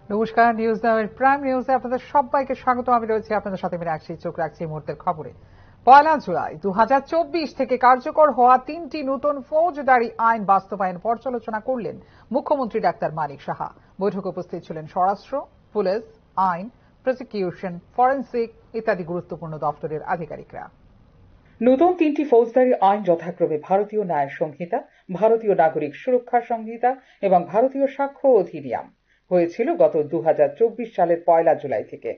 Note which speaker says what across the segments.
Speaker 1: নমস্কার, নিউজ নামের প্রাইম নিউজে আপনাদের সবাইকে স্বাগত। আমি রয়েছি আপনাদের সাথে মীনাক্ষী। চোখ রাখছি এই মুহূর্তের খবরে। 1 জুলাই 2024 থেকে কার্যকর হওয়া 3টি নতুন ফৌজদারি আইন বাস্তবায়ন পর্যালোচনা করলেন মুখ্যমন্ত্রী ডাক্তার মানিক সাহা। বৈঠকে উপস্থিত ছিলেন স্বরাষ্ট্র, পুলিশ, আইন, প্রসিকিউশন, ফরেনসিক ইত্যাদি গুরুত্বপূর্ণ দপ্তরের আধিকারিকরা।
Speaker 2: নতুন 3টি ফৌজদারি আইন যথাক্রমে ভারতীয় ন্যায় সংহিতা, ভারতীয় নাগরিক সুরক্ষা সংহিতা এবং ভারতীয় সাক্ষ্য অধিনিয়ম হয়েছিল গত 2024 সালের 1 জুলাই থেকে।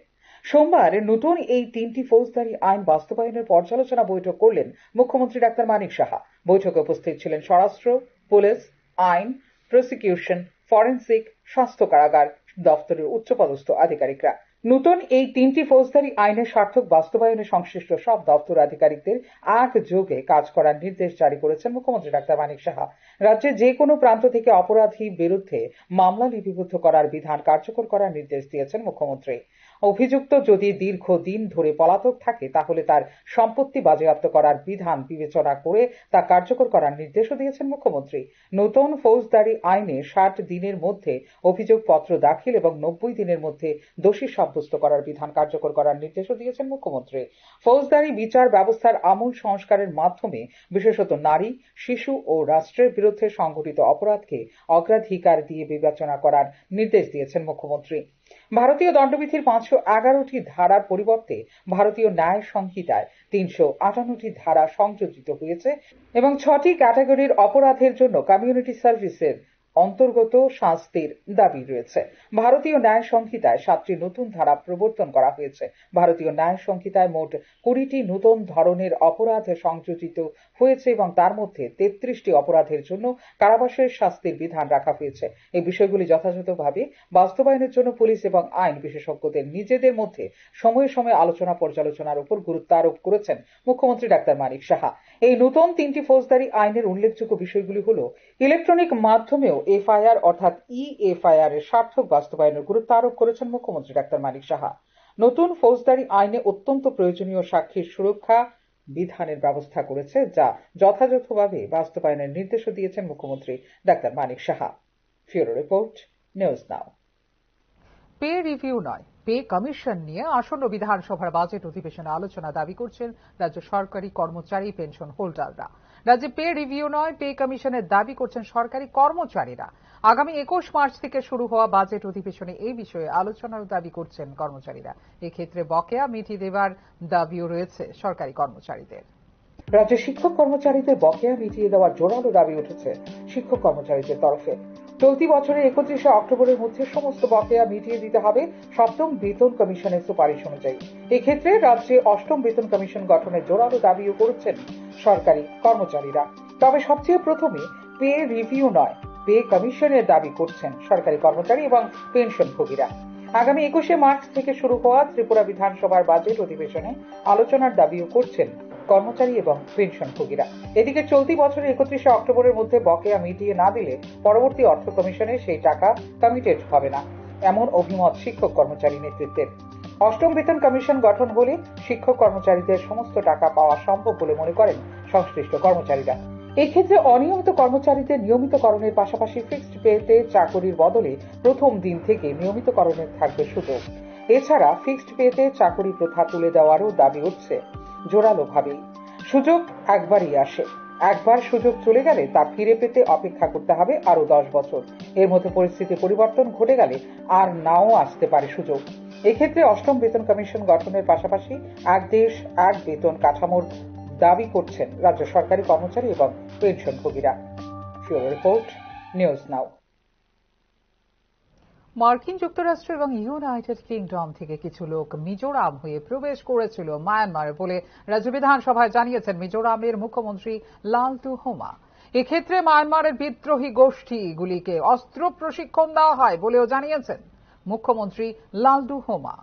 Speaker 2: সোমবার নতুন এই 3টি ফৌজদারি আইন বাস্তবায়নের পর্যালোচনা বৈঠক করলেন মুখ্যমন্ত্রী ডাক্তার মানিক সাহা। বৈঠকে উপস্থিত ছিলেন স্বরাষ্ট্র, পুলিশ, আইন, প্রসিকিউশন, ফরেনসিক, স্বাস্থ্য কারাগার দপ্তরের উচ্চপদস্থ আধিকারিকরা। নতুন এই 3টি ফৌজদারি আইনের সার্থক বাস্তবায়নে সংশ্লিষ্ট সব দপ্তর আধিকারিকদের একযোগে কাজ করার নির্দেশ জারি করেছেন মুখ্যমন্ত্রী ডাক্তার মানিক সাহা। রাজ্যের যে কোনো প্রান্ত থেকে অপরাধীর বিরুদ্ধে মামলা লিপিবদ্ধ করার বিধান কার্যকর করার নির্দেশ দিয়েছেন মুখ্যমন্ত্রী। অভিযুক্ত যদি দীর্ঘদিন ধরে পলাতক থাকে তাহলে তার সম্পত্তি বাজেয়াপ্ত করার বিধান বিবেচনা করে তা কার্যকর করার নির্দেশও দিয়েছেন মুখ্যমন্ত্রী। নতুন ফৌজদারি আইনে 60 দিনের মধ্যে অভিযোগপত্র দাখিল এবং 90 দিনের মধ্যে দোষী সাব্যস্ত করার বিধান কার্যকর করার নির্দেশও দিয়েছেন মুখ্যমন্ত্রী। ফৌজদারি বিচার ব্যবস্থার আমূল সংস্কারের মাধ্যমে বিশেষত নারী, শিশু ও রাষ্ট্রের বিরুদ্ধে সংঘটিত অপরাধকে অগ্রাধিকার দিয়ে বিবেচনা করার নির্দেশ দিয়েছেন মুখ্যমন্ত্রী। ভারতীয় দণ্ডবিধির 511টি ধারার পরিবর্তে ভারতীয় ন্যায় সংহিতায় 358টি ধারা সংযোজিত হয়েছে এবং 6টি ক্যাটাগরির অপরাধের জন্য কমিউনিটি সার্ভিসের অন্তর্গত শাস্তির দাবি রয়েছে। ভারতীয় ন্যায় সংহিতায় 7টি নতুন ধারা প্রবর্তন করা হয়েছে। ভারতীয় ন্যায় সংহিতায় মোট 20টি নতুন ধরনের অপরাধ সংযোজিত হয়েছে এবং তার মধ্যে 33টি অপরাধের জন্য কারাবাসের শাস্তির বিধান রাখা হয়েছে। এই বিষয়গুলি যথাযথভাবে বাস্তবায়নের জন্য পুলিশ এবং আইন বিশেষজ্ঞদের নিজেদের মধ্যে সময়ে সময়ে আলোচনা পর্যালোচনার উপর গুরুত্ব আরোপ করেছেন মুখ্যমন্ত্রী ডাক্তার মানিক সাহা। এই নতুন 3টি ফৌজদারি আইনের উল্লেখযোগ্য বিষয়গুলি হল ইলেকট্রনিক মাধ্যমেও এফআইআর অর্থাৎ এফআইআর এর সার্থক বাস্তবায়নের গুরুত্ব আরোপ করেছেন মুখ্যমন্ত্রী ডাক্তার মানিক সাহা। নতুন ফৌজদারি আইনে অত্যন্ত প্রয়োজনীয় সাক্ষীর সুরক্ষা বিধানের ব্যবস্থা করেছে, যা যথাযথভাবে বাস্তবায়নের নির্দেশও দিয়েছেন মুখ্যমন্ত্রী doctor Manik Saha. Bureau report, news now.
Speaker 1: Pay review নয়, পে কমিশন নিয়ে আসন্ন বিধানসভার বাজেট অধিবেশনে আলোচনা দাবি করছেন রাজ্য সরকারি কর্মচারী পেনশন হোল্ডাররা। রাজ্যে পে রিভিউ নয়, পে কমিশনের দাবি করছেন সরকারি কর্মচারীরা। আগামী 21 মার্চ থেকে শুরু হওয়া বাজেট অধিবেশনে এই বিষয়ে আলোচনার দাবি করছেন কর্মচারীরা। এক্ষেত্রে বকেয়া মিটিয়ে দেবার দাবিও রয়েছে সরকারি কর্মচারীদের।
Speaker 2: রাজ্যের শিক্ষক কর্মচারীদের বকেয়া মিটিয়ে দেওয়ার জোরালো দাবি উঠেছে শিক্ষক কর্মচারীদের তরফে। চলতি বছরের 31শে অক্টোবরের মধ্যে সমস্ত বকেয়া মিটিয়ে দিতে হবে 7ম বেতন কমিশনের সুপারিশ অনুযায়ী। এক্ষেত্রে রাজ্যে 8ম বেতন কমিশন গঠনের জোরালো দাবিও করেছেন সরকারি কর্মচারীরা। তবে সবচেয়ে প্রথমে পে রিভিউ নয়, পে কমিশনের দাবি করছেন সরকারি কর্মচারী এবং পেনশনভোগীরা। আগামী 21শে মার্চ থেকে শুরু হওয়া ত্রিপুরা বিধানসভার বাজেট অধিবেশনে আলোচনার দাবিও করছেন কর্মচারী এবং পেনশনভোগীরা। এদিকে চলতি বছরের 31শে অক্টোবরের মধ্যে বকেয়া মিটিয়ে না দিলে পরবর্তী অর্থ কমিশনে সেই টাকা কমিটেড হবে না, এমন অভিমত শিক্ষক কর্মচারী নেতৃত্বের। 8ম বেতন কমিশন গঠন হলে শিক্ষক কর্মচারীদের সমস্ত টাকা পাওয়া সম্ভব বলে মনে করেন সংশ্লিষ্ট কর্মচারীরা। এই ক্ষেত্রে অনিয়মিত কর্মচারীদের নিয়মিতকরণের পাশাপাশি ফিক্সড পেতে চাকরির বদলে প্রথম দিন থেকে নিয়মিতকরণের থাকবে সুযোগ। এছাড়া ফিক্সড পেতে চাকরি প্রথা তুলে দেওয়ারও দাবি উঠছে জোরালো ভাবেই। সুযোগ একবারই আসে, একবার সুযোগ চলে গেলে তা ফিরে পেতে অপেক্ষা করতে হবে আরো 10 বছর। এর মধ্যে পরিস্থিতি পরিবর্তন ঘটে গেলে আর নাও আসতে পারে সুযোগ। এক্ষেত্রে 8ম বেতন কমিশন গঠনের পাশাপাশি এক দেশ এক বেতন কাঠামোর দাবি করছেন রাজ্য সরকারি কর্মচারী এবং পেনশনভোগীরা। ফিউরো রিপোর্ট, নিউজ নাও।
Speaker 1: মার্কিন যুক্তরাষ্ট্র এবং ইউনাইটেড কিংডম থেকে কিছু লোক মিজোরাম হয়ে প্রবেশ করেছিল মায়ানমারে বলে রাজ্য বিধানসভায় জানিয়েছেন মিজোরামের মুখ্যমন্ত্রী লালটুহোমা। এক্ষেত্রে মায়ানমারের বিদ্রোহী গোষ্ঠীগুলিকে অস্ত্র প্রশিক্ষণ দেওয়া হয় বলেও জানিয়েছেন মুখ্যমন্ত্রী লালটুহোমা।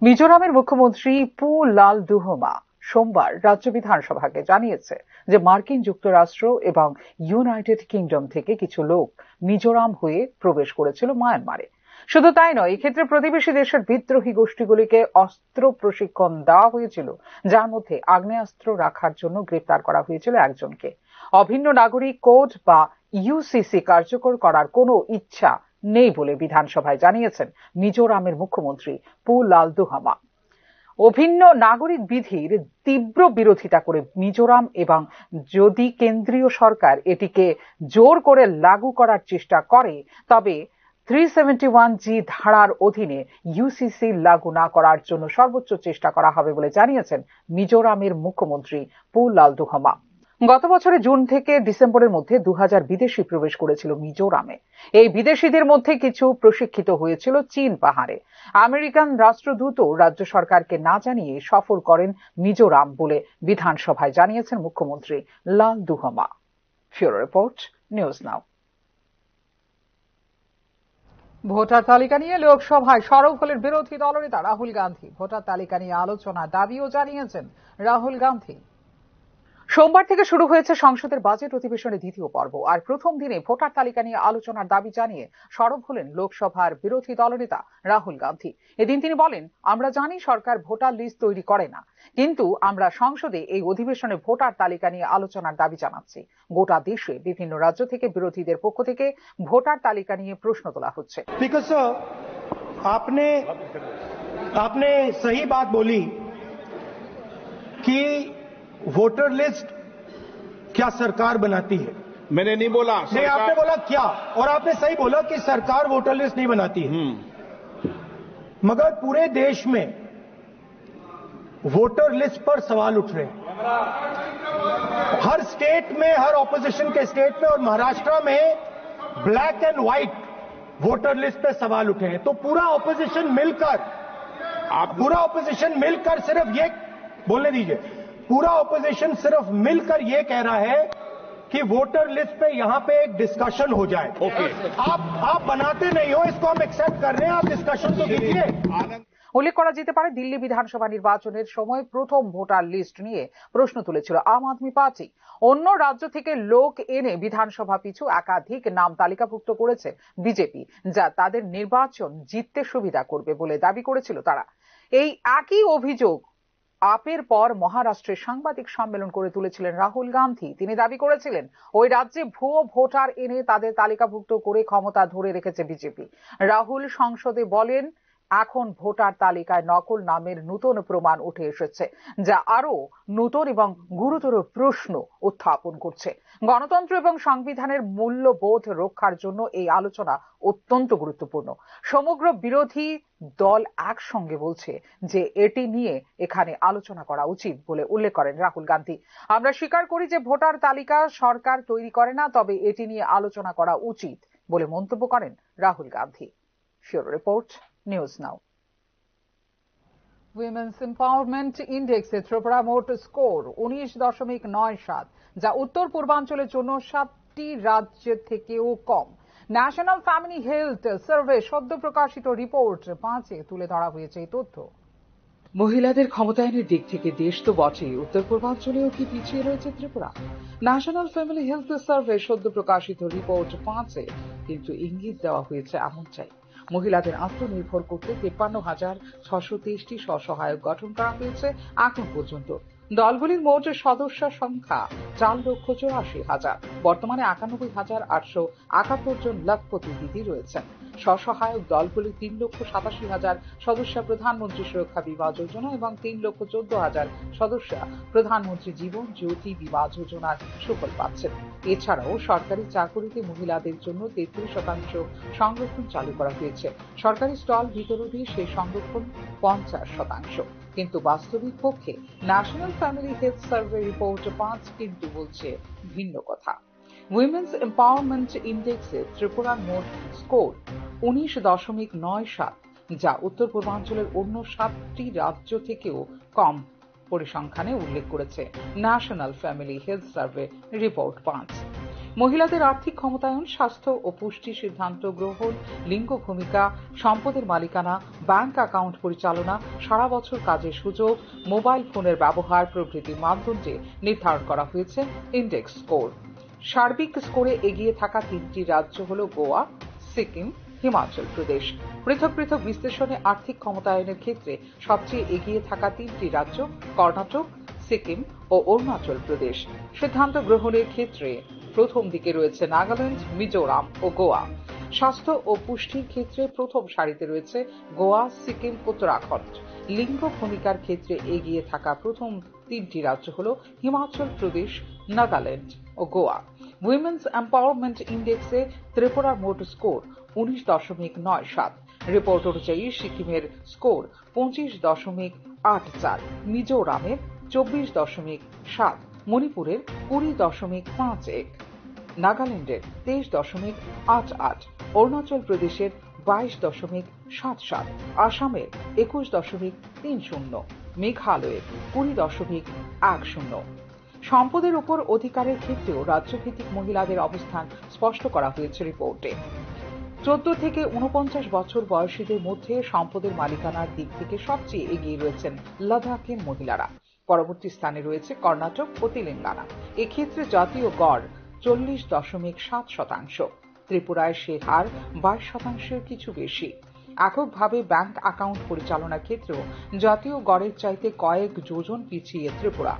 Speaker 1: মিজোরামের মুখ্যমন্ত্রী পু লালটুহোমা সোমবার রাজ্য বিধানসভাকে জানিয়েছে যে মার্কিন যুক্তরাষ্ট্র এবং ইউনাইটেড কিংডম থেকে কিছু লোক মিজোরাম হয়ে প্রবেশ করেছিল মায়ানমারে। শুধু তাই নয়, এক্ষেত্রে প্রতিবেশী দেশের বিদ্রোহী গোষ্ঠীগুলিকে অস্ত্র প্রশিক্ষণ দেওয়া হয়েছিল, যার মধ্যে আগ্নেয়াস্ত্র রাখার জন্য গ্রেপ্তার করা হয়েছিল একজনকে। অভিন্ন নাগরিক কোড বা ইউসিসি কার্যকর করার কোনো ইচ্ছা নেই বলে বিধানসভায় জানিয়েছেন মিজোরামের মুখ্যমন্ত্রী পু লালদুহামা। অভিন্ন নাগরিক বিধির তীব্র বিরোধিতা করে মিজোরাম এবং যদি কেন্দ্রীয় সরকার এটিকে জোর করে লাগু করার চেষ্টা করে তবে 371G ধারার অধীনে ইউসিসি লাগু না করার জন্য সর্বোচ্চ চেষ্টা করা হবে বলে জানিয়েছেন মিজোরামের মুখ্যমন্ত্রী পু লালদুহামা। গত বছরের জুন থেকে ডিসেম্বরের মধ্যে 2000 বিদেশি প্রবেশ করেছিল মিজোরামে। এই বিদেশিদের মধ্যে কিছু প্রশিক্ষিত হয়েছিল চীন পাহাড়ে। আমেরিকান রাষ্ট্রদূত রাজ্য সরকারকে না জানিয়ে সফর করেন মিজোরাম বলে বিধানসভায় জানিয়েছেন মুখ্যমন্ত্রী Lalduhoma. Bureau report, news now. Voter তালিকা নিয়ে লোকসভায় সরব হলেন বিরোধী দলনেতা রাহুল গান্ধী। ভোটার তালিকা নিয়ে আলোচনার দাবিও জানিয়েছেন রাহুল গান্ধী। সোমবার থেকে শুরু হয়েছে সংসদের বাজেট অধিবেশনের দ্বিতীয় পর্ব। আর প্রথম দিনে ভোটার তালিকা নিয়ে আলোচনার দাবি জানিয়ে সরব হলেন লোকসভার বিরোধী দলনেতা রাহুল গান্ধী। এদিন তিনি বলেন, আমরা জানি সরকার ভোটার লিস্ট তৈরি করে না, কিন্তু আমরা সংসদে এই অধিবেশনে ভোটার তালিকা নিয়ে আলোচনার দাবি জানাচ্ছি। গোটা দেশে বিভিন্ন রাজ্য থেকে বিরোধীদের পক্ষ থেকে ভোটার তালিকা নিয়ে প্রশ্ন তোলা হচ্ছে।
Speaker 3: आपने सही बात बोली कि वोटर लिस्ट क्या सरकार बनाती है।
Speaker 4: मैंने नहीं बोला,
Speaker 3: नहीं, आपने बोला क्या, और आपने सही बोला कि सरकार वोटर लिस्ट नहीं बनाती है। मगर पूरे देश में वोटर लिस्ट पर सवाल उठ रहे हैं। हर स्टेट में, हर ऑपोजिशन के स्टेट में और महाराष्ट्र में black and white voter list पे सवाल उठे हैं। तो पूरा ऑपोजिशन मिलकर सिर्फ ये बोलने दीजिए, पूरा ऑपोजिशन सिर्फ मिलकर ये कह रहा है कि वोटर लिस्ट पे यहां पे एक डिस्कशन हो जाए।
Speaker 4: ओके,
Speaker 3: आप बनाते नहीं हो, इसको हम एक्सेप्ट कर रहे हैं, आप डिस्कशन तो कीजिए।
Speaker 1: উল্লেখ করা যেতে পারে, দিল্লি বিধানসভা নির্বাচনের সময় প্রথম ভোটার লিস্ট নিয়ে প্রশ্ন তুলেছিল আম আদমি পার্টি। অন্য রাজ্য থেকে লোক এনে বিধানসভা পিছু একাধিক নাম তালিকাভুক্ত করেছে বিজেপি, যা তাদের নির্বাচন জিততে সুবিধা করবে বলে দাবি করেছিল তারা। এই একই অভিযোগ আপের পর মহারাষ্ট্রের সাংবাদিক সম্মেলন করে তুলেছিলেন রাহুল গান্ধী। তিনি দাবি করেছিলেন ওই রাজ্যে ভুয়ো ভোটার এনে তাদের তালিকাভুক্ত করে ক্ষমতা ধরে রেখেছে বিজেপি। রাহুল সংসদে বলেন, এখন ভোটার তালিকায় নকল নামের নতুন প্রমাণ উঠে এসেছে, যা আরো নতুন এবং গুরুতর প্রশ্ন উত্থাপন করছে। গণতন্ত্র এবং সংবিধানের মূল্যবোধ রক্ষার জন্য এই আলোচনা অত্যন্ত গুরুত্বপূর্ণ। সমগ্র বিরোধী দল একসঙ্গে বলছে যে এটি নিয়ে এখানে আলোচনা করা উচিত বলে উল্লেখ করেন রাহুল গান্ধী। আমরা স্বীকার করি যে ভোটার তালিকা সরকার তৈরি করে না, তবে এটি নিয়ে আলোচনা করা উচিত বলে মন্তব্য করেন Rahul Gandhi. Bureau report, news now. Women's empowerment ইন্ডেক্সে ত্রিপুরা মোট স্কোর 19.97, যা উত্তর পূর্বাঞ্চলের জন্য 7টি রাজ্যের থেকেও কম। ন্যাশনাল ফ্যামিলি হেলথ সার্ভে সদ্য প্রকাশিত রিপোর্ট 5-এ তুলে ধরা হয়েছে এই তথ্য। মহিলাদের ক্ষমতায়নের দিক থেকে দেশ তো বটেই, উত্তর পূর্বাঞ্চলেও কি পিছিয়ে রয়েছে Tripura? National family health survey সদ্য প্রকাশিত রিপোর্ট 5-এ কিন্তু ইঙ্গিত দেওয়া হয়েছে এমনটাই। মহিলাদের আত্মনির্ভর করতে 53,623টি স্বসহায়ক গঠন করা হয়েছে এখন পর্যন্ত। দলগুলির মোট সদস্য সংখ্যা 4,84,000। বর্তমানে 91,871 জন লখপতি দিদি রয়েছেন। স্বসহায়ক দলগুলি 3,87,000 সদস্য প্রধানমন্ত্রী সুরক্ষা বিমা যোজনা এবং 3,14,000 সদস্য প্রধানমন্ত্রী জীবন জ্যোতি বিমা যোজনার সুফল পাচ্ছেন। এছাড়াও সরকারি চাকুরিতে মহিলাদের জন্য 33% সংরক্ষণ চালু করা হয়েছে। সরকারি স্টল বিতরণে সেই সংরক্ষণ 50%। কিন্তু বাস্তবিক পক্ষে national family health survey report 5 কিন্তু বলছে ভিন্ন কথা। উইমেন্স এম্পাওয়ারমেন্ট ইন্ডেক্সে ত্রিপুরার মোট স্কোর 19.97, যা উত্তর পূর্বাঞ্চলের অন্য 7টি রাজ্য থেকেও কম পরিসংখ্যানে উল্লেখ করেছে national family health survey report 5। মহিলাদের আর্থিক ক্ষমতায়ন, স্বাস্থ্য ও পুষ্টি সিদ্ধান্ত গ্রহণ, লিঙ্গ ভূমিকা, সম্পদের মালিকানা, ব্যাংক অ্যাকাউন্ট পরিচালনা, সারা বছর কাজের সুযোগ, মোবাইল ফোনের ব্যবহার প্রভৃতির মাধ্যমে নির্ধারণ করা হয়েছে ইন্ডেক্স স্কোর। সার্বিক স্কোরে এগিয়ে থাকা 3টি রাজ্য হল গোয়া, সিকিম, হিমাচল প্রদেশ। পৃথক পৃথক বিশ্লেষণে আর্থিক ক্ষমতায়নের ক্ষেত্রে সবচেয়ে এগিয়ে থাকা 3টি রাজ্য কর্ণাটক, সিকিম ও অরুণাচল প্রদেশ। সিদ্ধান্ত গ্রহণের ক্ষেত্রে প্রথম দিকে রয়েছে নাগাল্যান্ড, মিজোরাম ও গোয়া।
Speaker 2: স্বাস্থ্য ও পুষ্টির ক্ষেত্রে প্রথম সারিতে রয়েছে গোয়া, সিকিম, উত্তরাখণ্ড। লিঙ্গ ভূমিকার ক্ষেত্রে এগিয়ে থাকা প্রথম 3টি রাজ্য হল হিমাচল প্রদেশ, নাগাল্যান্ড ও গোয়া। উইমেন্স এম্পাওয়ারমেন্ট ইন্ডেক্সে ত্রিপুরার মোট স্কোর 19.97। রিপোর্ট অনুযায়ী সিকিমের স্কোর 25.84, মিজোরামের 24.7, মণিপুরের 20.51, নাগাল্যান্ডের 23.88, অরুণাচল প্রদেশের 22.77, আসামের 21.30, মেঘালয়ের 20.10। সম্পদের উপর অধিকারের ক্ষেত্রেও রাজ্যভিত্তিক মহিলাদের অবস্থান স্পষ্ট করা হয়েছে রিপোর্টে। 14 থেকে 49 বছর বয়সীদের মধ্যে সম্পদের মালিকানার দিক থেকে সবচেয়ে এগিয়ে রয়েছেন লাদাখের মহিলারা। পরবর্তী স্থানে রয়েছে কর্ণাটক ও তেলেঙ্গানা। এক্ষেত্রে জাতীয় গড় 40.7%। ত্রিপুরায় সে হার 22%-এর কিছু বেশি। এককভাবে ব্যাংক অ্যাকাউন্ট পরিচালনার ক্ষেত্রেও জাতীয় গড়ের চাইতে কয়েক যোজন পিছিয়ে ত্রিপুরা।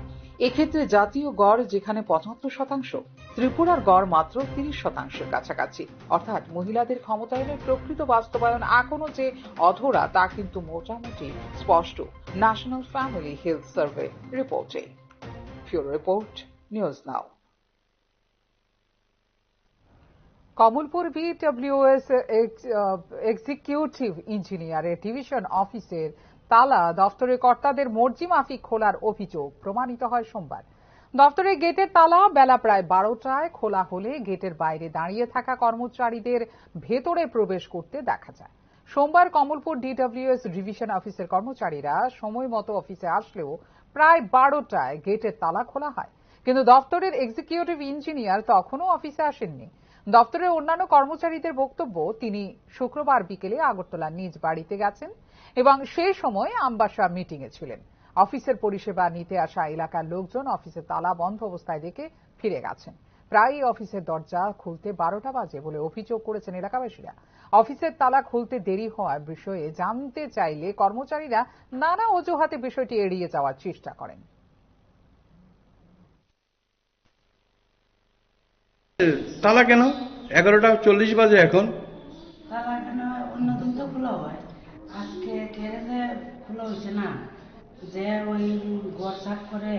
Speaker 2: এক্ষেত্রে জাতীয় গড় যেখানে 75%, ত্রিপুরার গড় মাত্র 30%-এর কাছাকাছি। অর্থাৎ মহিলাদের ক্ষমতায়নের প্রকৃত বাস্তবায়ন এখনো যে অধরা তা কিন্তু মোটামুটি স্পষ্ট ন্যাশনাল ফ্যামিলি হেলথ সার্ভে রিপোর্টে। Bureau report, news now.
Speaker 1: Kamalpur BWS executive ইঞ্জিনিয়ারের ডিভিশন অফিসের তালা দফতরের কর্তাদের মর্জি মাফিক খোলার অভিযোগ প্রমাণিত হয় সোমবার। দফতরের গেটের তালা বেলা প্রায় 12টায় খোলা হলে গেটের বাইরে দাঁড়িয়ে থাকা কর্মচারীদের ভেতরে প্রবেশ করতে দেখা যায়। সোমবার কমলপুর ডিডব্লিউএস ডিভিশন অফিসের কর্মচারীরা সময় মতো অফিসে আসলেও প্রায় 12টায় গেটের তালা খোলা হয়, কিন্তু দফতরের এক্সিকিউটিভ ইঞ্জিনিয়ার তখনও অফিসে আসেননি। দফতরের অন্যান্য কর্মচারীদের বক্তব্য, তিনি শুক্রবার বিকেলে আগরতলা নিজ বাড়িতে গেছেন এবং সেই সময় আমবাসা মিটিংয়ে ছিলেন। অফিসের পরিষেবা নিতে আসা এলাকার লোকজন অফিসের তালা বন্ধ অবস্থায় দেখে ফিরে গেছেন। প্রায়ই অফিসের দরজা খুলতে 12টা বাজে বলে অভিযোগ করেছেন এলাকাবাসীরা। অফিসের তালা খুলতে দেরি হওয়ার বিষয়ে জানতে চাইলে কর্মচারীরা নানা অজুহাতে বিষয়টি এড়িয়ে যাওয়ার চেষ্টা করেন।
Speaker 4: তালা কেন 11:40 বাজে এখন?
Speaker 5: তালা কেন অন্যদিন তো খোলা হয়, আজকে কেড়ে খোলা হয়েছে না, যে ওই ঘর সাফ করে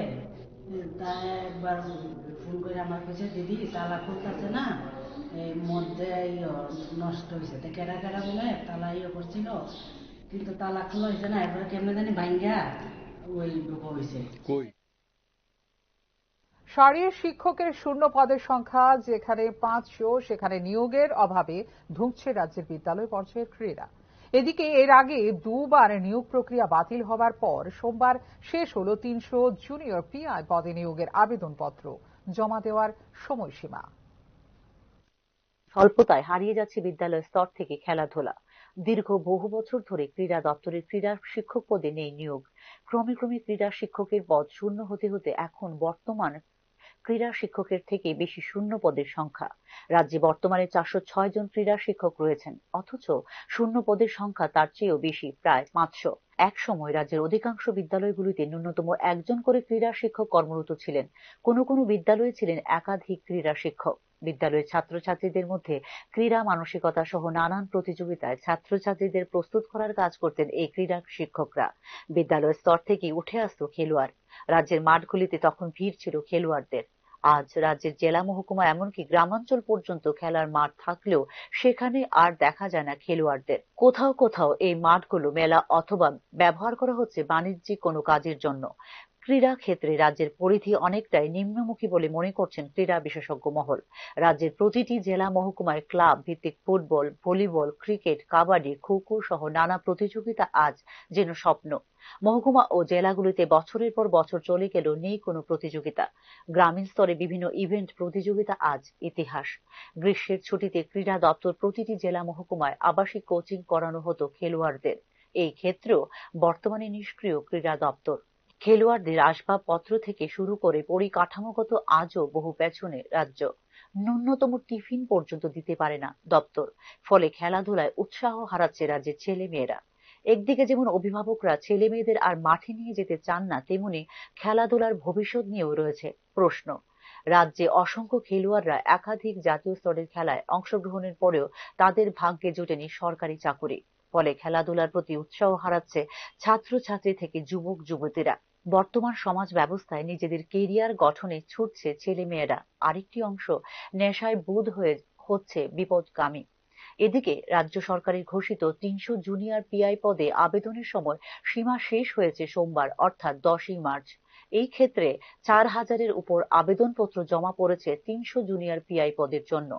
Speaker 5: তাই একবার ফোন করে আমার কাছে, দিদি তালা খুলতেছে না, এই মধ্যে নষ্ট হয়েছে, তো কেরা কেরা বলে তালা করছিল, কিন্তু তালা খোলা হয়েছে না, এবার কেমনে জানি ভাঙ্গা ওই ঢোকা হয়েছে।
Speaker 4: কই
Speaker 1: শারীর শিক্ষকের শূন্য পদের সংখ্যা যেখানে 500, সেখানে নিয়োগের অভাবে ধুঁকছে রাজ্যের বিদ্যালয় পর্যায়ের ক্রীড়া। এদিকে এর আগে দুবার নিয়োগ প্রক্রিয়া বাতিল হবার পর সোমবার শেষ হল 300 জুনিয়র পিআই পদে নিয়োগের আবেদনপত্র জমা দেওয়ার সময়সীমা।
Speaker 6: স্বল্পতায় হারিয়ে যাচ্ছে বিদ্যালয় স্তর থেকে খেলাধুলা। দীর্ঘ বহু বছর ধরে ক্রীড়া দপ্তরের ক্রীড়া শিক্ষক পদে নেই নিয়োগ। ক্রমে ক্রমে ক্রীড়া শিক্ষকের পদ শূন্য হতে হতে এখন বর্তমান ক্রীড়া শিক্ষকের থেকে বেশি শূন্য পদের সংখ্যা। রাজ্যে বর্তমানে 406 জন ক্রীড়া শিক্ষক রয়েছেন, অথচ শূন্য পদের সংখ্যা তার চেয়েও বেশি, প্রায় 500। এক সময় রাজ্যের অধিকাংশ বিদ্যালয়গুলিতে ন্যূনতম একজন করে ক্রীড়া শিক্ষক কর্মরত ছিলেন। কোনো কোনো বিদ্যালয়ে ছিলেন একাধিক ক্রীড়া শিক্ষক। বিদ্যালয়ের ছাত্রছাত্রীদের মধ্যে ক্রীড়া মানসিকতা সহ নানান প্রতিযোগিতায় ছাত্রছাত্রীদের প্রস্তুত করার কাজ করতেন এই ক্রীড়া শিক্ষকরা। বিদ্যালয় স্তর থেকে উঠে আসতো খেলোয়াড়। রাজ্যের মাঠগুলিতে তখন ভিড় ছিল খেলোয়াড়দের। আজ রাজ্যের জেলা, মহকুমা, এমনকি গ্রামাঞ্চল পর্যন্ত খেলার মাঠ থাকলেও সেখানে আর দেখা যায় না খেলোয়াড়দের। কোথাও কোথাও এই মাঠগুলো মেলা অথবা ব্যবহার করা হচ্ছে বাণিজ্যিক কোনো কাজের জন্য। ক্রীড়া ক্ষেত্রে রাজ্যের পরিধি অনেকটাই নিম্নমুখী বলে মনে করছেন ক্রীড়া বিশেষজ্ঞ মহল। রাজ্যের প্রতিটি জেলা, মহকুমায় ক্লাব ভিত্তিক football, volleyball, cricket, kabaddi, kho kho সহ নানা প্রতিযোগিতা আজ যেন স্বপ্ন। মহকুমা ও জেলাগুলিতে বছরের পর বছর চলে গেল, নেই কোনো প্রতিযোগিতা। গ্রামীণ স্তরে বিভিন্ন ইভেন্ট প্রতিযোগিতা আজ ইতিহাস। গ্রীষ্মের ছুটিতে ক্রীড়া দপ্তর প্রতিটি জেলা, মহকুমায় আবাসিক কোচিং করানো হতো খেলোয়াড়দের। এই ক্ষেত্রেও বর্তমানে নিষ্ক্রিয় ক্রীড়া দপ্তর। খেলোয়াড়দের আসবাবপত্র থেকে শুরু করে পরিকাঠামোগত আজও বহু পেছনে রাজ্য। ন্যূনতম টিফিন পর্যন্ত দিতে পারে না দপ্তর। ফলে খেলাধুলায় উৎসাহ হারাচ্ছে রাজ্যের ছেলে মেয়েরা। একদিকে যেমন অভিভাবকরা ছেলে মেয়েদের আর মাঠে নিয়ে যেতে চান না, তেমনি খেলাধুলার ভবিষ্যৎ নিয়েও রয়েছে প্রশ্ন। রাজ্যে অসংখ্য খেলোয়াড়রা একাধিক জাতীয় স্তরের খেলায় অংশগ্রহণের পরেও তাদের ভাগ্যে জোটেনি সরকারি চাকুরি। ফলে খেলাধুলার প্রতি উৎসাহ হারাচ্ছে ছাত্রছাত্রী থেকে যুবক যুবতীরা। বর্তমান সমাজ ব্যবস্থায় নিজেদের কেরিয়ার গঠনে ছুটছে ছেলেমেয়েরা, আরেকটি অংশ নেশায় বুঁদ হচ্ছে বিপদগামী। এদিকে রাজ্য সরকারের ঘোষিত ৩০০ জুনিয়র পিআই পদে আবেদনের সময় সীমা শেষ হয়েছে সোমবার অর্থাৎ ১০ই মার্চ। এই ক্ষেত্রে ৪,০০০-এর উপর আবেদনপত্র জমা পড়েছে ৩০০ জুনিয়র পিআই পদের জন্য।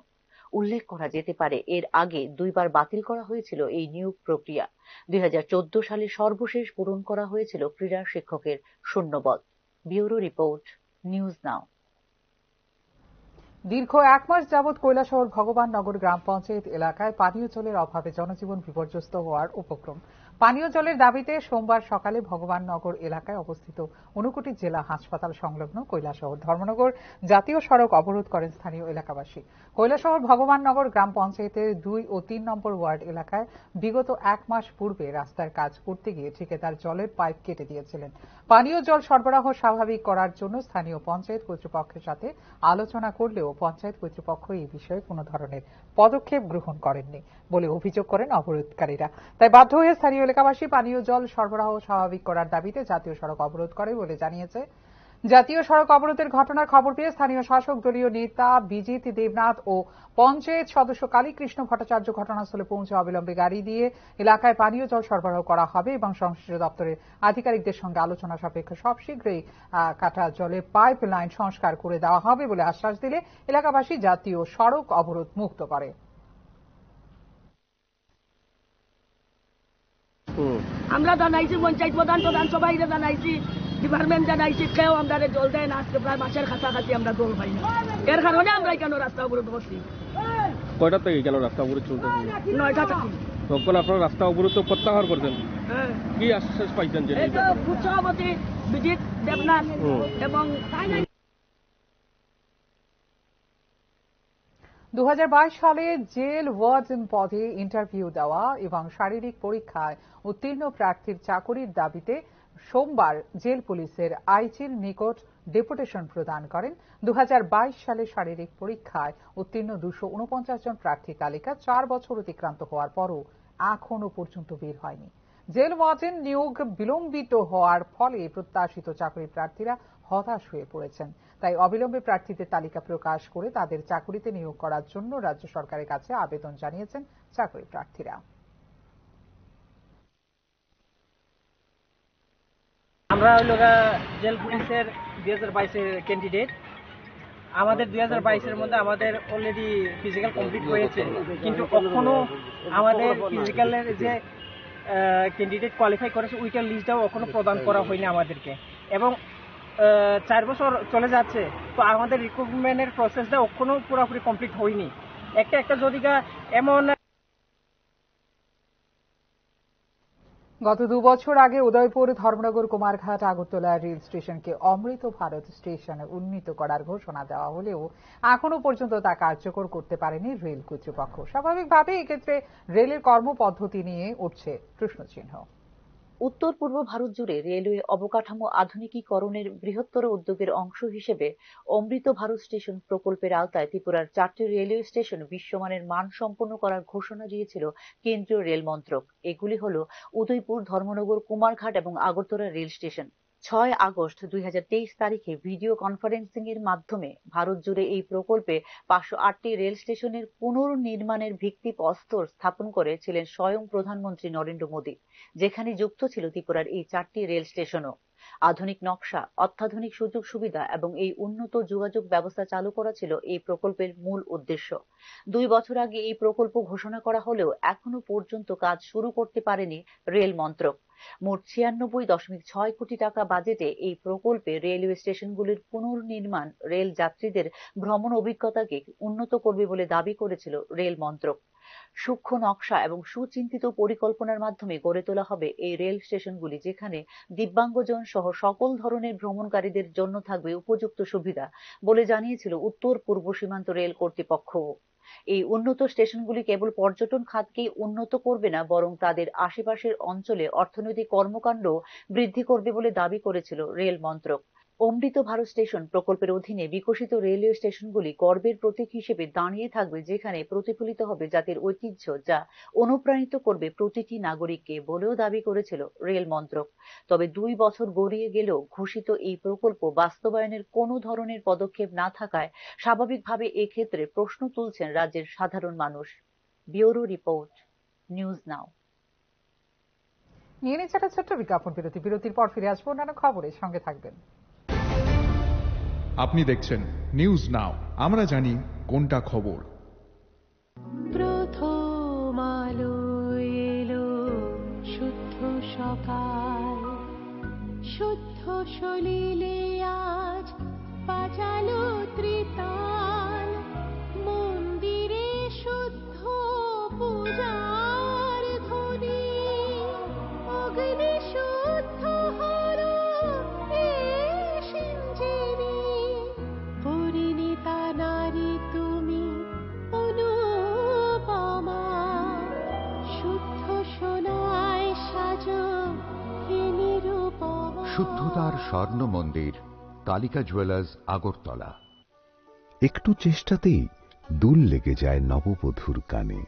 Speaker 6: উল্লেখ করা যেতে পারে, এর আগে ২ বার বাতিল করা হয়েছিল এই নিয়োগ প্রক্রিয়া। ২০১৪ সালে সর্বশেষ পূরণ করা হয়েছিল ক্রীড়া শিক্ষকের শূন্যপদ। ব্যুরো রিপোর্ট, নিউজ নাও।
Speaker 1: দীর্ঘ ১ মাস যাবৎ কৈলাসহর ভগবাননগর গ্রাম পঞ্চায়েত এলাকায় পানীয় জলের অভাবে জনজীবন বিপর্যস্ত হওয়ার উপক্রম। পানীয় জলের দাবিতে সোমবার সকালে ভগবাননগর এলাকায় অবস্থিত ঊনকোটি জেলা হাসপাতাল সংলগ্ন কৈলাসহর ধর্মনগর জাতীয় সড়ক অবরোধ করেন স্থানীয় এলাকাবাসী। কৈলাসহর ভগবাননগর গ্রাম পঞ্চায়েতের ২ ও ৩ নম্বর ওয়ার্ড এলাকায় বিগত ১ মাস পূর্বে রাস্তার কাজ করতে গিয়ে ঠিকাদার জলের পাইপ কেটে দিয়েছিলেন। পানীয় জল সরবরাহ স্বাভাবিক করার জন্য স্থানীয় পঞ্চায়েত কর্তৃপক্ষের সাথে আলোচনা করলেও পঞ্চায়েত কর্তৃপক্ষ এই বিষয়ে কোনো ধরনের পদক্ষেপ গ্রহণ করেননি বলে অভিযোগ করেন অবরোধকারীরা। তাই বাধ্য হয়ে স্থানীয় এলাকাবাসী পানীয় জল সরবরাহ স্বাভাবিক করার দাবিতে জাতীয় সড়ক অবরোধ করে বলে জানিয়েছে। জাতীয় সড়ক অবরোধের ঘটনার খবর পেয়ে স্থানীয় শাসক দলীয় নেতা বিজিত দেবনাথ ও পঞ্চায়েত সদস্য কালীকৃষ্ণ ভট্টাচার্য ঘটনাস্থলে পৌঁছে অবিলম্বে গাড়ি দিয়ে এলাকায় পানীয় জল সরবরাহ করা হবে এবং সংশ্লিষ্ট দপ্তরের আধিকারিকদের সঙ্গে আলোচনা সাপেক্ষে সব শীঘ্রই কাটা জলের পাইপ লাইন সংস্কার করে দেওয়া হবে বলে আশ্বাস দিলে এলাকাবাসী জাতীয় সড়ক অবরোধ মুক্ত করে।
Speaker 7: আমরা জানাইছি, পঞ্চায়েত প্রধান সবাই জানাইছি, ডিপার্টমেন্ট জানাইছি, কেউ আমরা জল দেয় না। আজকে প্রায় মাসের কাছাকাছি আমরা জল পাই না। এর কারণে আমরা কেন রাস্তা অবরোধ করছি।
Speaker 8: কয়টা থেকে কেন রাস্তা অবরোধ চলতেছে?
Speaker 7: ৯টা থেকে।
Speaker 8: তখন আপনারা রাস্তা অবরোধ তো প্রত্যাহার করছেন, কি আশ্বাস পাইছেন? যে
Speaker 7: বুথ সভাপতি বিজিত দেবনাথ এবং
Speaker 1: ২০২২ সালে জেল ওয়ার্ডেন পদে ইন্টারভিউ দেওয়া এবং শারীরিক পরীক্ষায় উত্তীর্ণ প্রার্থীর চাকরির দাবিতে সোমবার জেল পুলিশের আইজির নিকট ডেপুটেশন প্রদান করেন। ২০২২ সালে শারীরিক পরীক্ষায় উত্তীর্ণ ২৪৯ জন প্রার্থী তালিকা ৪ বছর অতিক্রান্ত হওয়ার পরও এখনো পর্যন্ত বের হয়নি। জেল ওয়ার্ডেন নিয়োগ বিলম্বিত হওয়ার ফলে প্রত্যাশিত চাকরি প্রার্থীরা হতাশ হয়ে পড়েছেন। তাই অবিলম্বে প্রার্থীদের তালিকা প্রকাশ করে তাদের চাকরিতে নিয়োগ করার জন্য রাজ্য সরকারের কাছে আবেদন জানিয়েছেন চাকরি প্রার্থীরা।
Speaker 9: আমরা হইল জেল পুলিশের 2022-এর ক্যান্ডিডেট। আমাদের 2022-এর মধ্যে আমাদের অলরেডি ফিজিক্যাল কমপ্লিট হয়েছে, কিন্তু এখনো আমাদের ফিজিক্যালের যে ক্যান্ডিডেট কোয়ালিফাই করেছে ওইটার লিস্টটাও এখনো প্রদান করা হয়নি আমাদেরকে, এবং 4 বছর চলে যাচ্ছে। তো আমাদের রিক্রুটমেন্টের প্রসেসটা এখনো পুরোপুরি কমপ্লিট হয়নি। একটা যদি এমন
Speaker 1: গত ২ বছর আগে উদয়পুর, ধর্মনগর, কুমারঘাট, আগরতলা রেল স্টেশনকে অমৃত ভারত স্টেশনে উন্নীত করার ঘোষণা দেওয়া হলেও এখনো পর্যন্ত তা কার্যকর করতে পারেনি রেল কর্তৃপক্ষ। স্বাভাবিকভাবে এক্ষেত্রে রেলের কর্মপদ্ধতি নিয়ে উঠছে প্রশ্নচিহ্ন।
Speaker 6: উত্তর পূর্ব ভারত জুড়ে রেলওয়ে অবকাঠামো আধুনিকীকরণের বৃহত্তর উদ্যোগের অংশ হিসেবে অমৃত ভারত স্টেশন প্রকল্পের আওতায় ত্রিপুরার 4টি রেলওয়ে স্টেশন বিশ্বমানের মানসম্পন্ন করার ঘোষণা দিয়েছিল কেন্দ্রীয় রেল মন্ত্রক। এগুলি হল উদয়পুর, ধর্মনগর, কুমারঘাট এবং আগরতলা রেল স্টেশন। ৬ আগস্ট ২০২৩ তারিখে ভিডিও কনফারেন্সিং এর মাধ্যমে ভারত জুড়ে এই প্রকল্পে ৫০৮টি রেল স্টেশনের পুনর্নির্মাণের ভিত্তিপ্রস্তর স্থাপন করেছিলেন স্বয়ং প্রধানমন্ত্রী নরেন্দ্র মোদী, যেখানে যুক্ত ছিল ত্রিপুরার এই 4টি রেল স্টেশনও। আধুনিক নকশা, অত্যাধুনিক সুযোগ সুবিধা এবং এই উন্নত যোগাযোগ ব্যবস্থা চালু করা ছিল এই প্রকল্পের মূল উদ্দেশ্য। ২ বছর আগে এই প্রকল্প ঘোষণা করা হলেও এখনো পর্যন্ত কাজ শুরু করতে পারেনি রেল মন্ত্রক। মোট ৯৬.৬ কোটি টাকা বাজেটে এই প্রকল্পে রেলওয়ে স্টেশনগুলির পুনর্নির্মাণ রেল যাত্রীদের ভ্রমণ অভিজ্ঞতাকে উন্নত করবে বলে দাবি করেছিল রেল মন্ত্রক। সূক্ষ্ম নকশা এবং সুচিন্তিত পরিকল্পনার মাধ্যমে গড়ে তোলা হবে এই রেল স্টেশনগুলি, যেখানে দিব্যাঙ্গজন সহ সকল ধরনের ভ্রমণকারীদের জন্য থাকবে উপযুক্ত সুবিধা বলে জানিয়েছিল উত্তর পূর্ব সীমান্ত রেল কর্তৃপক্ষ। এই উন্নত স্টেশনগুলি কেবল পর্যটন খাতকেই উন্নত করবে না, বরং তাদের আশেপাশের অঞ্চলে অর্থনৈতিক কর্মকাণ্ড বৃদ্ধি করবে বলে দাবি করেছিল রেল মন্ত্রক। অমৃত ভারত স্টেশন প্রকল্পের অধীনে বিকশিত রেলওয়ে স্টেশনগুলি গর্বের প্রতীক হিসেবে দাঁড়িয়ে থাকবে, যেখানে প্রতিফলিত হবে জাতির ঐতিহ্য, যা অনুপ্রাণিত করবে প্রতিটি নাগরিককে বলেও দাবি করেছিল রেল মন্ত্রক। তবে 2 বছর গড়িয়ে গেলেও ঘোষিত এই প্রকল্প বাস্তবায়নের কোনো ধরনের পদক্ষেপ না থাকায় স্বাভাবিকভাবে এক্ষেত্রে প্রশ্ন তুলছেন রাজ্যের সাধারণ মানুষ। ব্যুরো রিপোর্ট, নিউজ নাও।
Speaker 1: নিয়ে নিচ্ছে একটা ছোট্ট বিজ্ঞাপন বিরতি। বিরতির পর ফিরে আসবো অন্যান্য খবরে, সঙ্গে থাকবেন।
Speaker 10: আপনি দেখছেন নিউজ নাও, আমরা জানি কোনটা খবর।
Speaker 11: প্রথম আলো এলো শুদ্ধ সকাল, শুদ্ধ সলিলে আজ বাজালো ত্রিতাল, মন্দিরে শুদ্ধ পূজার ধ্বনি, অগ্নি শুদ্ধ হলো সিঞ্জিনি, পরিণীতা নারী তুমি অনুপমা, শুদ্ধ সোনায় সাজো হে নিরুপমা।
Speaker 12: শুদ্ধতার স্বর্ণ মন্দির, কালিকা জুয়েলার্স, আগরতলা।
Speaker 13: একটু চেষ্টাতেই দুল লেগে যায় নববধূর কানে,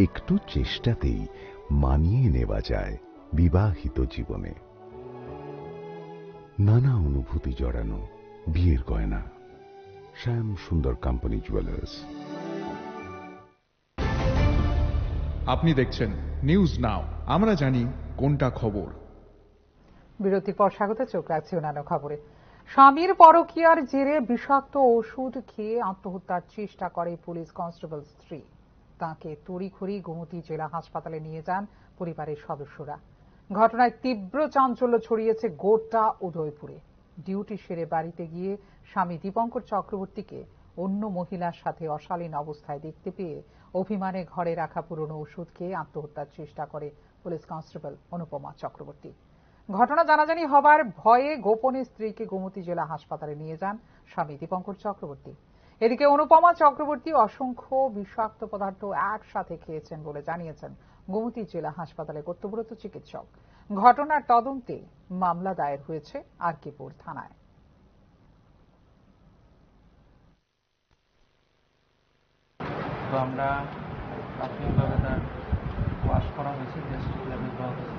Speaker 13: একটু চেষ্টাতেই মানিয়ে নেওয়া যায় বিবাহিত জীবনে। নানা অনুভূতি জড়ানো বিয়ের গয়না, শ্যাম সুন্দর কোম্পানি জুয়েলার্স।
Speaker 10: আপনি দেখছেন নিউজ নাও, আমরা জানি কোনটা খবর।
Speaker 1: বিরতির পর স্বাগত, চোখ রাখছি অন্যান্য খবরে। স্বামীর পরকীয়ার জেরে বিষাক্ত ওষুধ খেয়ে আত্মহত্যার চেষ্টা করে পুলিশ কনস্টেবল স্ত্রী। তাঁকে তড়িঘড়ি গোমতী জেলা হাসপাতালে নিয়ে যান পরিবারের সদস্যরা। ঘটনায় তীব্র চাঞ্চল্য ছড়িয়েছে গোটা উদয়পুরে। ডিউটি সেরে বাড়িতে গিয়ে স্বামী দীপঙ্কর চক্রবর্তীকে অন্য মহিলার সাথে অশালীন অবস্থায় দেখতে পেয়ে অভিমানে ঘরে রাখা পুরনো ওষুধ খেয়ে আত্মহত্যার চেষ্টা করে পুলিশ কনস্টেবল অনুপমা চক্রবর্তী। ঘটনা জানাজানি হবার ভয়ে গোপনে স্ত্রীকে গোমতী জেলা হাসপাতালে নিয়ে যান স্বামী দীপঙ্কর চক্রবর্তী। এদিকে অনুপমা চক্রবর্তী অসংখ্য বিষাক্ত পদার্থ একসাথে খেয়েছেন বলে জানিয়েছেন গোমতী জেলা হাসপাতালে কর্তব্যরত চিকিৎসক। ঘটনার তদন্তে মামলা দায়ের হয়েছে আরকিপুর থানায়।
Speaker 9: তো আমরা প্রাথমিকভাবে তার ওয়াশ করা হয়েছে, গ্যাস্ট্রিক লেভেল দেওয়া হয়েছে,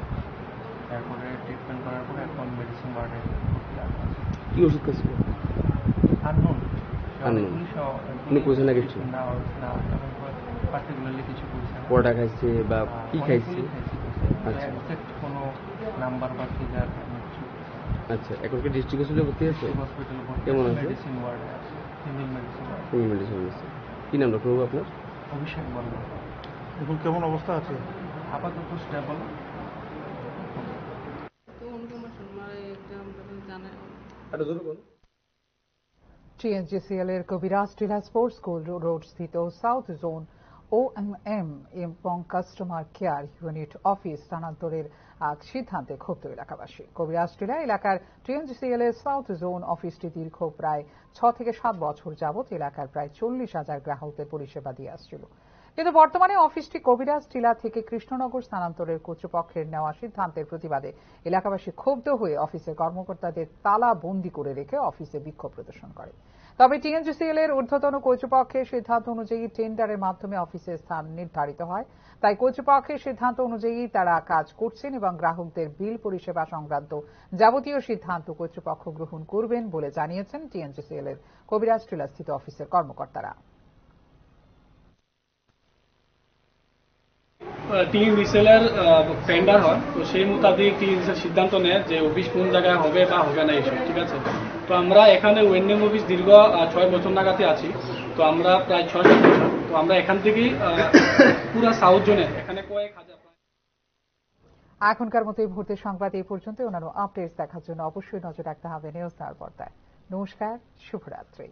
Speaker 9: তারপরে ট্রিটমেন্ট করার পরে এখন মেডিসিন ওয়ার্ডে
Speaker 8: কি ওষুধ খাচ্ছিল?
Speaker 9: আননোন
Speaker 8: উনি পয়সা না কিছু
Speaker 9: না পার্টিকুলারলি কিছু বলছে না।
Speaker 8: পরোটা খাইছে বা কি খাইছে? আচ্ছা,
Speaker 9: এক্সাক্ট কোনো নাম্বার বা ফিগার কিছু।
Speaker 8: আচ্ছা, এখন কি ডিস্ট্রিক্ট হসপিটালে ভর্তি আছে?
Speaker 9: হসপিটালে ভর্তি,
Speaker 8: কেমন আছে?
Speaker 9: মেডিসিন ওয়ার্ডে আছে, female medicine word.
Speaker 8: Female medicine আছে। কি নাম ডক্টর বাবু আপনার?
Speaker 9: অভিষেক বর্মা।
Speaker 3: এখন কেমন অবস্থা আছে?
Speaker 9: আপাতত স্টেবল।
Speaker 1: টিএনজিসিএল এর কবিরাজ টিলা স্পোর্টস স্কুল রোড স্থিত সাউথ জোন ওএমএম এবং কাস্টমার কেয়ার ইউনিট অফিস স্থানান্তরের সিদ্ধান্তে ক্ষুব্ধ এলাকাবাসী। কবিরাজ টিলা এলাকার টিএনজিসিএল এর সাউথ জোন অফিসটি দীর্ঘ প্রায় 6 থেকে 7 বছর যাবৎ এলাকার প্রায় 40,000 গ্রাহকদের পরিষেবা দিয়ে আসছিল। কিন্তু বর্তমানে অফিসটি কবিরাজ টিলা থেকে কৃষ্ণনগর স্থানান্তরের কর্তৃপক্ষের নেওয়া সিদ্ধান্তের প্রতিবাদে এলাকাবাসী ক্ষুব্ধ হয়ে অফিসের কর্মকর্তাদের তালা বন্দী করে রেখে অফিসে বিক্ষোভ প্রদর্শন করে। তবে টিএনজিসিএল এর ঊর্ধ্বতন কর্তৃপক্ষের সিদ্ধান্ত অনুযায়ী টেন্ডারের মাধ্যমে অফিসের স্থান নির্ধারিত হয়, তাই কর্তৃপক্ষের সিদ্ধান্ত অনুযায়ী তারা কাজ করছেন এবং গ্রাহকদের বিল পরিষেবা সংক্রান্ত যাবতীয় সিদ্ধান্ত কর্তৃপক্ষ গ্রহণ করবেন বলে জানিয়েছেন টিএনজিসিএল এর কবিরাজ টিলা স্থিত অফিসের কর্মকর্তারা।
Speaker 14: টিএনজিসিএল এর টেন্ডার হয়, তো সেই মোতাবেক টিএনজিসিএল সিদ্ধান্ত নেয় যে অফিস কোন জায়গায় হবে বা হবে না এইসব, ঠিক আছে। তো আমরা এখানে ওয়েনএম অফিস দীর্ঘ 6 বছর নাগাদই আছি, তো আমরা প্রায় 6-7 বছর, তো আমরা এখান থেকেই পুরো সাউথ জোনে এখানে কয়েক হাজার।
Speaker 1: এখনকার মতো এই মুহূর্তের সংবাদ এই পর্যন্ত। অন্যান্য আপডেটস দেখার জন্য অবশ্যই নজর রাখতে হবে নিউজ নাওর পর্দায়। নমস্কার, শুভরাত্রি।